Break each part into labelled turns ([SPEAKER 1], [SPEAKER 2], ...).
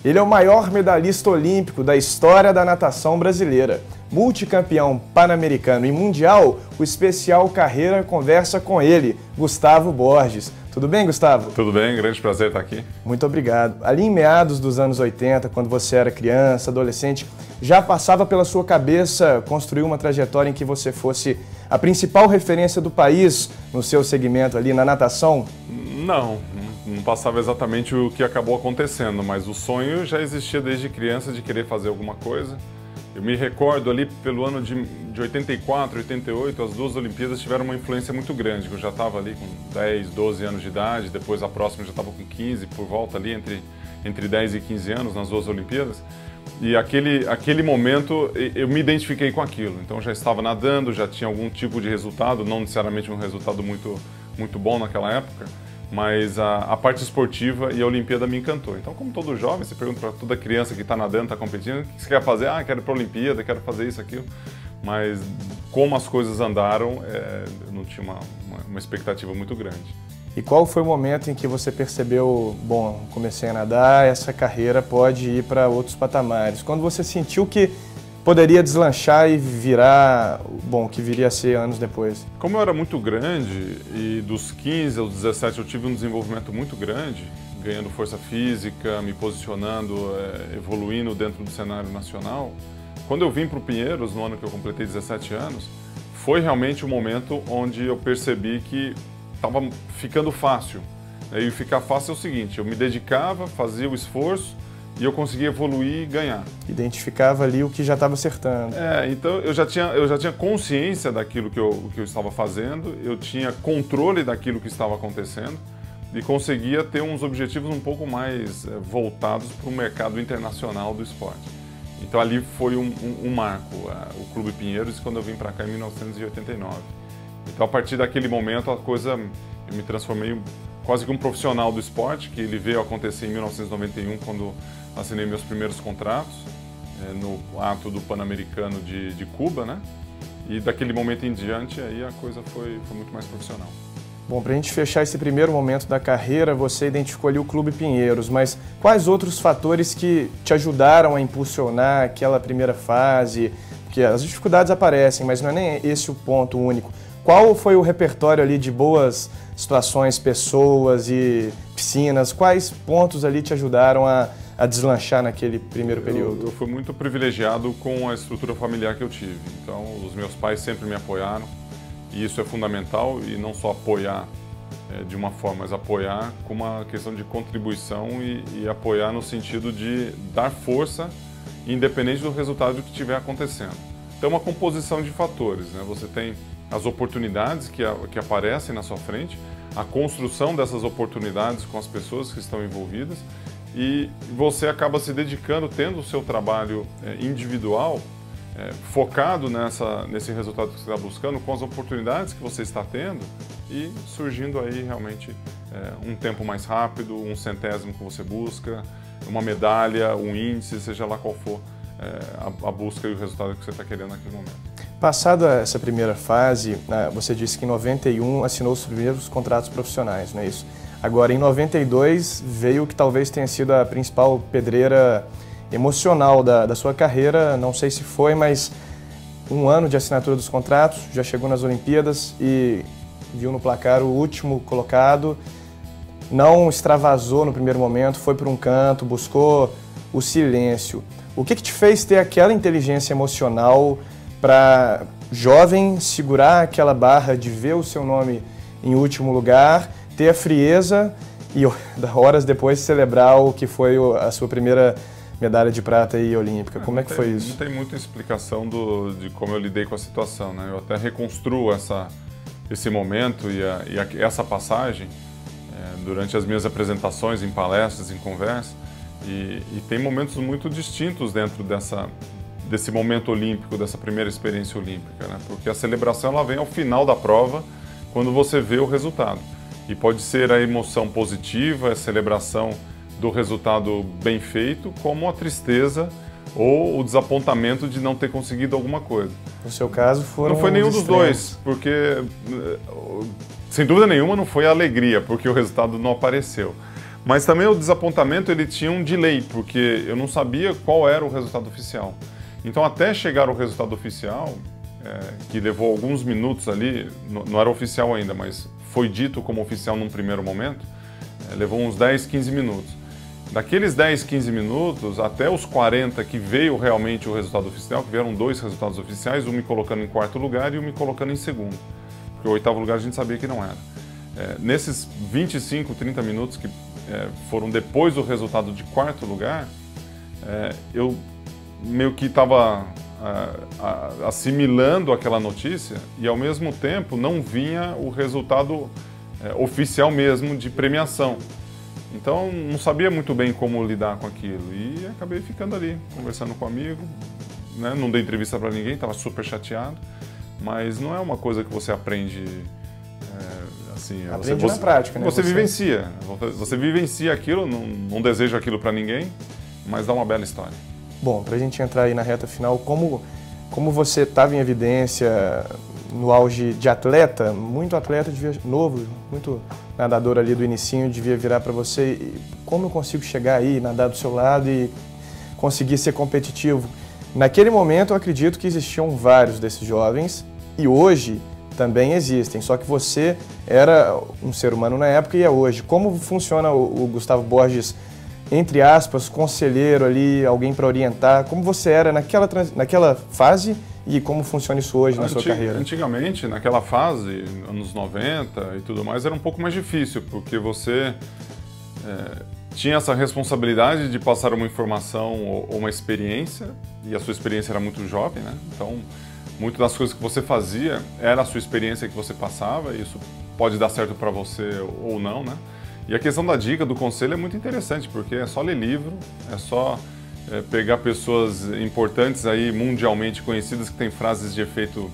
[SPEAKER 1] Ele é o maior medalhista olímpico da história da natação brasileira. Multicampeão pan-americano e mundial, o Especial Carreira conversa com ele, Gustavo Borges. Tudo bem, Gustavo?
[SPEAKER 2] Tudo bem, grande prazer estar aqui.
[SPEAKER 1] Muito obrigado. Ali em meados dos anos 80, quando você era criança, adolescente, já passava pela sua cabeça construir uma trajetória em que você fosse a principal referência do país no seu segmento ali na natação?
[SPEAKER 2] Não passava exatamente o que acabou acontecendo, mas o sonho já existia desde criança de querer fazer alguma coisa. Eu me recordo ali pelo ano de 84, 88, as duas Olimpíadas tiveram uma influência muito grande. Eu já estava ali com 10, 12 anos de idade, depois a próxima já estava com 15, por volta ali entre 10 e 15 anos nas duas Olimpíadas. E aquele momento eu me identifiquei com aquilo. Então já estava nadando, já tinha algum tipo de resultado, não necessariamente um resultado muito bom naquela época, mas a parte esportiva e a Olimpíada me encantou. Então, como todo jovem, você pergunta para toda criança que está nadando, está competindo, o que você quer fazer? Ah, quero ir para a Olimpíada, quero fazer isso, aquilo. Mas como as coisas andaram, eu não tinha uma expectativa muito grande.
[SPEAKER 1] E qual foi o momento em que você percebeu, bom, comecei a nadar, essa carreira pode ir para outros patamares? Quando você sentiu que poderia deslanchar e virar, bom, que viria a ser anos depois?
[SPEAKER 2] Como eu era muito grande e dos 15 aos 17 eu tive um desenvolvimento muito grande, ganhando força física, me posicionando, evoluindo dentro do cenário nacional. Quando eu vim para o Pinheiros, no ano que eu completei 17 anos, foi realmente o momento onde eu percebi que estava ficando fácil. E ficar fácil é o seguinte, eu me dedicava, fazia o esforço, e eu conseguia evoluir e ganhar.
[SPEAKER 1] Identificava ali o que já estava acertando.
[SPEAKER 2] Então eu já tinha consciência daquilo que eu estava fazendo, eu tinha controle daquilo que estava acontecendo e conseguia ter uns objetivos um pouco mais voltados para o mercado internacional do esporte. Então ali foi um marco, o Clube Pinheiros, quando eu vim para cá em 1989. Então a partir daquele momento eu me transformei quase que um profissional do esporte, que ele veio acontecer em 1991, quando assinei meus primeiros contratos, no ato do Pan-Americano de Cuba, né? E daquele momento em diante, aí a coisa foi muito mais profissional.
[SPEAKER 1] Bom, para a gente fechar esse primeiro momento da carreira, você identificou ali o Clube Pinheiros, mas quais outros fatores que te ajudaram a impulsionar aquela primeira fase? Porque as dificuldades aparecem, mas não é nem esse o ponto único. Qual foi o repertório ali de boas situações, pessoas e piscinas? Quais pontos ali te ajudaram a deslanchar naquele primeiro período?
[SPEAKER 2] Eu fui muito privilegiado com a estrutura familiar que eu tive. Então, os meus pais sempre me apoiaram e isso é fundamental, e não só apoiar de uma forma, mas apoiar com uma questão de contribuição e apoiar no sentido de dar força, independente do resultado que estiver acontecendo. Então, é uma composição de fatores, né? Você tem as oportunidades que aparecem na sua frente, a construção dessas oportunidades com as pessoas que estão envolvidas, e você acaba se dedicando, tendo o seu trabalho individual, focado nesse resultado que você está buscando, com as oportunidades que você está tendo, e surgindo aí realmente um tempo mais rápido, um centésimo que você busca, uma medalha, um índice, seja lá qual for a busca e o resultado que você está querendo naquele momento.
[SPEAKER 1] Passada essa primeira fase, você disse que em 91 assinou os primeiros contratos profissionais, não é isso? Agora, em 92, veio o que talvez tenha sido a principal pedreira emocional da sua carreira, não sei se foi, mas um ano de assinatura dos contratos, já chegou nas Olimpíadas e viu no placar o último colocado, não extravasou no primeiro momento, foi para um canto, buscou o silêncio. O que te fez ter aquela inteligência emocional para jovem segurar aquela barra de ver o seu nome em último lugar, ter a frieza e horas depois celebrar o que foi a sua primeira medalha de prata e olímpica? Como é que foi isso?
[SPEAKER 2] Não tem muita explicação de como eu lidei com a situação, né? Eu até reconstruo esse momento e essa passagem durante as minhas apresentações, em palestras, em conversas, e tem momentos muito distintos dentro desse momento olímpico, dessa primeira experiência olímpica, né? Porque a celebração ela vem ao final da prova, quando você vê o resultado. E pode ser a emoção positiva, a celebração do resultado bem feito, como a tristeza ou o desapontamento de não ter conseguido alguma coisa.
[SPEAKER 1] No seu caso foram
[SPEAKER 2] Não foi nenhum dos dois, porque sem dúvida nenhuma não foi a alegria, porque o resultado não apareceu. Mas também o desapontamento ele tinha um delay, porque eu não sabia qual era o resultado oficial. Então até chegar o resultado oficial, que levou alguns minutos ali, não era oficial ainda, mas foi dito como oficial num primeiro momento, levou uns 10, 15 minutos. Daqueles 10, 15 minutos, até os 40 que veio realmente o resultado oficial, que vieram 2 resultados oficiais, um me colocando em 4º lugar e um me colocando em 2º. Porque o 8º lugar a gente sabia que não era. Nesses 25, 30 minutos que foram depois do resultado de 4º lugar, eu meio que estava assimilando aquela notícia e ao mesmo tempo não vinha o resultado oficial mesmo de premiação. Então não sabia muito bem como lidar com aquilo e acabei ficando ali, conversando com um amigo, né? Não dei entrevista para ninguém, estava super chateado, mas não é uma coisa que você aprende assim.
[SPEAKER 1] Aprende na prática, né?
[SPEAKER 2] Você vivencia aquilo, não desejo aquilo para ninguém, mas dá uma bela história.
[SPEAKER 1] Bom, para a gente entrar aí na reta final, como você estava em evidência no auge de atleta, muito atleta novo, muito nadador ali do inicinho devia virar para você, como eu consigo chegar aí, nadar do seu lado e conseguir ser competitivo? Naquele momento eu acredito que existiam vários desses jovens e hoje também existem, só que você era um ser humano na época e é hoje. Como funciona o Gustavo Borges, entre aspas, conselheiro ali, alguém para orientar? Como você era naquela fase e como funciona isso hoje na sua carreira?
[SPEAKER 2] Antigamente, naquela fase, anos 90 e tudo mais, era um pouco mais difícil, porque você tinha essa responsabilidade de passar uma informação ou uma experiência, e a sua experiência era muito jovem, né? Então, muitas das coisas que você fazia era a sua experiência que você passava, e isso pode dar certo para você ou não, né? E a questão da dica, do conselho é muito interessante, porque é só ler livro, é só pegar pessoas importantes aí, mundialmente conhecidas, que têm frases de efeito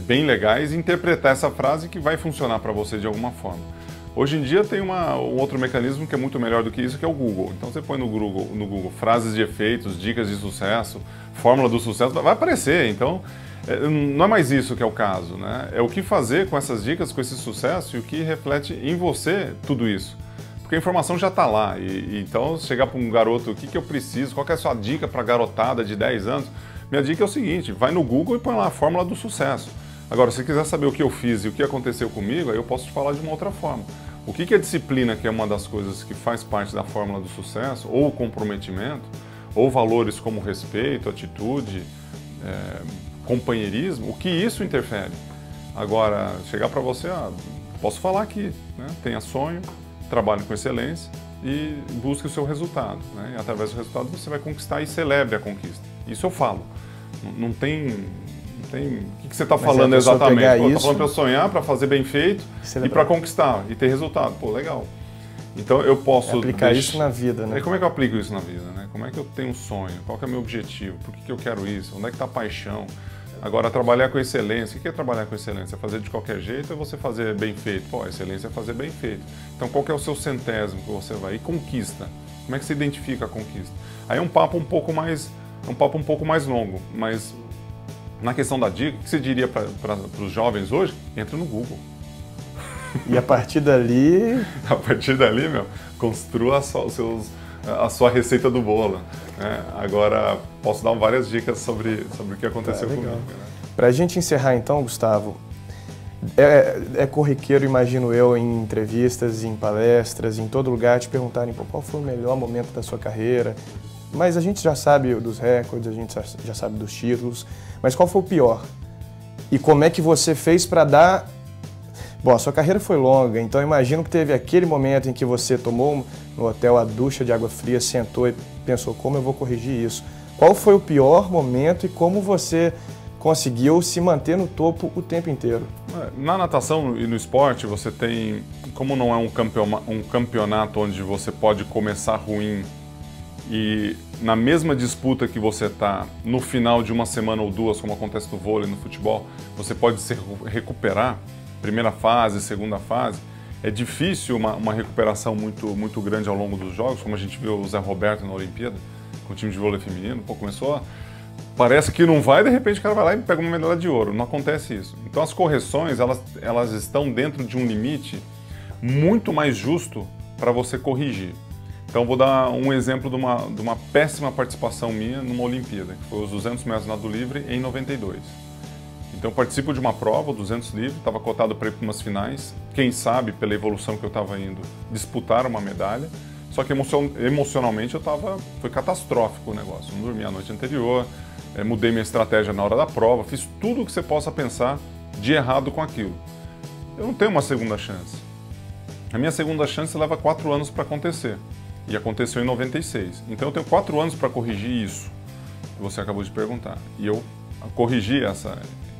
[SPEAKER 2] bem legais, e interpretar essa frase que vai funcionar para você de alguma forma. Hoje em dia tem um outro mecanismo que é muito melhor do que isso, que é o Google. Então você põe no Google frases de efeitos, dicas de sucesso, fórmula do sucesso, vai aparecer. Então não é mais isso que é o caso, né? É o que fazer com essas dicas, com esse sucesso e o que reflete em você tudo isso. Porque a informação já está lá. Então, chegar para um garoto, o que eu preciso, qual que é a sua dica para a garotada de 10 anos? Minha dica é o seguinte, vai no Google e põe lá a fórmula do sucesso. Agora, se quiser saber o que eu fiz e o que aconteceu comigo, aí eu posso te falar de uma outra forma. O que é disciplina, que é uma das coisas que faz parte da fórmula do sucesso, ou comprometimento, ou valores como respeito, atitude, companheirismo, o que isso interfere? Agora, chegar para você, posso falar aqui, né? Tenha sonho, trabalhe com excelência e busque o seu resultado, né? E através do resultado você vai conquistar e celebre a conquista. Isso eu falo. Não tem... O que você está falando exatamente? Está falando para sonhar, para fazer bem feito e para conquistar e ter resultado. Pô, legal. Então eu posso
[SPEAKER 1] aplicar isso na vida, né?
[SPEAKER 2] Como é que eu aplico isso na vida, né? Como é que eu tenho um sonho? Qual que é o meu objetivo? Por que eu quero isso? Onde é que está a paixão? Agora, trabalhar com excelência. O que é trabalhar com excelência? É fazer de qualquer jeito ou você fazer bem feito? Pô, a excelência é fazer bem feito. Então, qual que é o seu centésimo que você vai? E conquista. Como é que você identifica a conquista? Aí é um papo um pouco mais longo, mas na questão da dica, o que você diria para os jovens hoje? Entra no Google.
[SPEAKER 1] E a partir dali...
[SPEAKER 2] A partir dali, construa a sua receita do bolo. Né? Agora, posso dar várias dicas sobre o que aconteceu comigo. Né?
[SPEAKER 1] Para a gente encerrar então, Gustavo, é corriqueiro, imagino eu, em entrevistas, em palestras, em todo lugar, te perguntarem qual foi o melhor momento da sua carreira. Mas a gente já sabe dos recordes, a gente já sabe dos títulos, mas qual foi o pior? E como é que você fez para dar... Bom, a sua carreira foi longa, então imagino que teve aquele momento em que você tomou no hotel a ducha de água fria, sentou e pensou, como eu vou corrigir isso? Qual foi o pior momento e como você conseguiu se manter no topo o tempo inteiro?
[SPEAKER 2] Na natação e no esporte, você tem, como não é um campeonato onde você pode começar ruim e na mesma disputa que você está, no final de uma semana ou duas, como acontece no vôlei, no futebol, você pode se recuperar, primeira fase, segunda fase, é difícil uma recuperação muito grande ao longo dos jogos, como a gente viu o Zé Roberto na Olimpíada, com o time de vôlei feminino, parece que não vai, de repente o cara vai lá e pega uma medalha de ouro, não acontece isso. Então as correções, elas estão dentro de um limite muito mais justo para você corrigir. Então vou dar um exemplo de uma péssima participação minha numa Olimpíada, que foi os 200 metros nado livre em 92. Então eu participo de uma prova, 200 livre, estava cotado para ir para umas finais, quem sabe pela evolução que eu estava indo, disputar uma medalha, só que emocionalmente foi catastrófico o negócio, não dormi a noite anterior, mudei minha estratégia na hora da prova, fiz tudo o que você possa pensar de errado com aquilo. Eu não tenho uma segunda chance. A minha segunda chance leva 4 anos para acontecer. E aconteceu em 96. Então eu tenho 4 anos para corrigir isso que você acabou de perguntar. E eu corrigi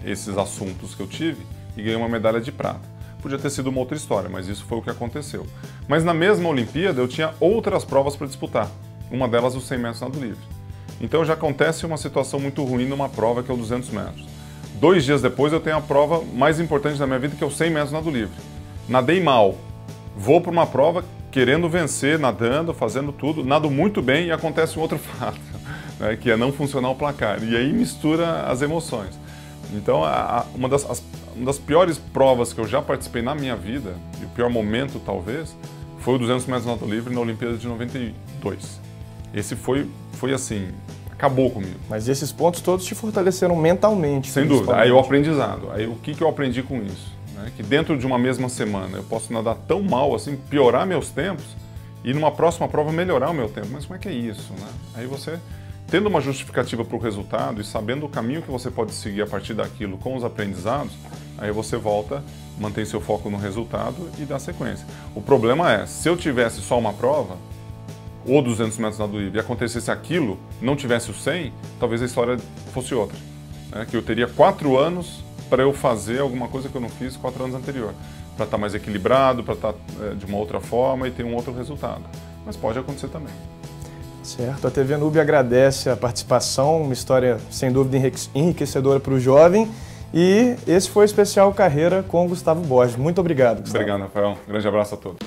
[SPEAKER 2] esses assuntos que eu tive e ganhei uma medalha de prata. Podia ter sido uma outra história, mas isso foi o que aconteceu. Mas na mesma Olimpíada eu tinha outras provas para disputar. Uma delas os 100 metros nado livre. Então já acontece uma situação muito ruim numa prova que é o 200 metros. 2 dias depois eu tenho a prova mais importante da minha vida, que é o 100 metros nado livre. Nadei mal. Vou para uma prova querendo vencer, nadando, fazendo tudo, nado muito bem e acontece um outro fato, né, que é não funcionar o placar. E aí mistura as emoções. Então, uma das piores provas que eu já participei na minha vida, e o pior momento talvez, foi o 200 metros nado livre na Olimpíada de 92. Esse foi assim, acabou comigo.
[SPEAKER 1] Mas esses pontos todos te fortaleceram mentalmente.
[SPEAKER 2] Sem dúvida. Aí o aprendizado. Aí o que eu aprendi com isso? Que dentro de uma mesma semana eu posso nadar tão mal, assim, piorar meus tempos e numa próxima prova melhorar o meu tempo. Mas como é que é isso, né? Aí você, tendo uma justificativa para o resultado e sabendo o caminho que você pode seguir a partir daquilo com os aprendizados, aí você volta, mantém seu foco no resultado e dá sequência. O problema é, se eu tivesse só uma prova, ou 200 metros nado livre, e acontecesse aquilo, não tivesse o 100, talvez a história fosse outra. Né? Que eu teria 4 anos para eu fazer alguma coisa que eu não fiz 4 anos anterior. Para estar mais equilibrado, para estar de uma outra forma e ter um outro resultado. Mas pode acontecer também.
[SPEAKER 1] Certo. A TV Nube agradece a participação, uma história sem dúvida enriquecedora para o jovem. E esse foi o Especial Carreira com Gustavo Borges. Muito obrigado, Gustavo.
[SPEAKER 2] Obrigado, Rafael. Um grande abraço a todos.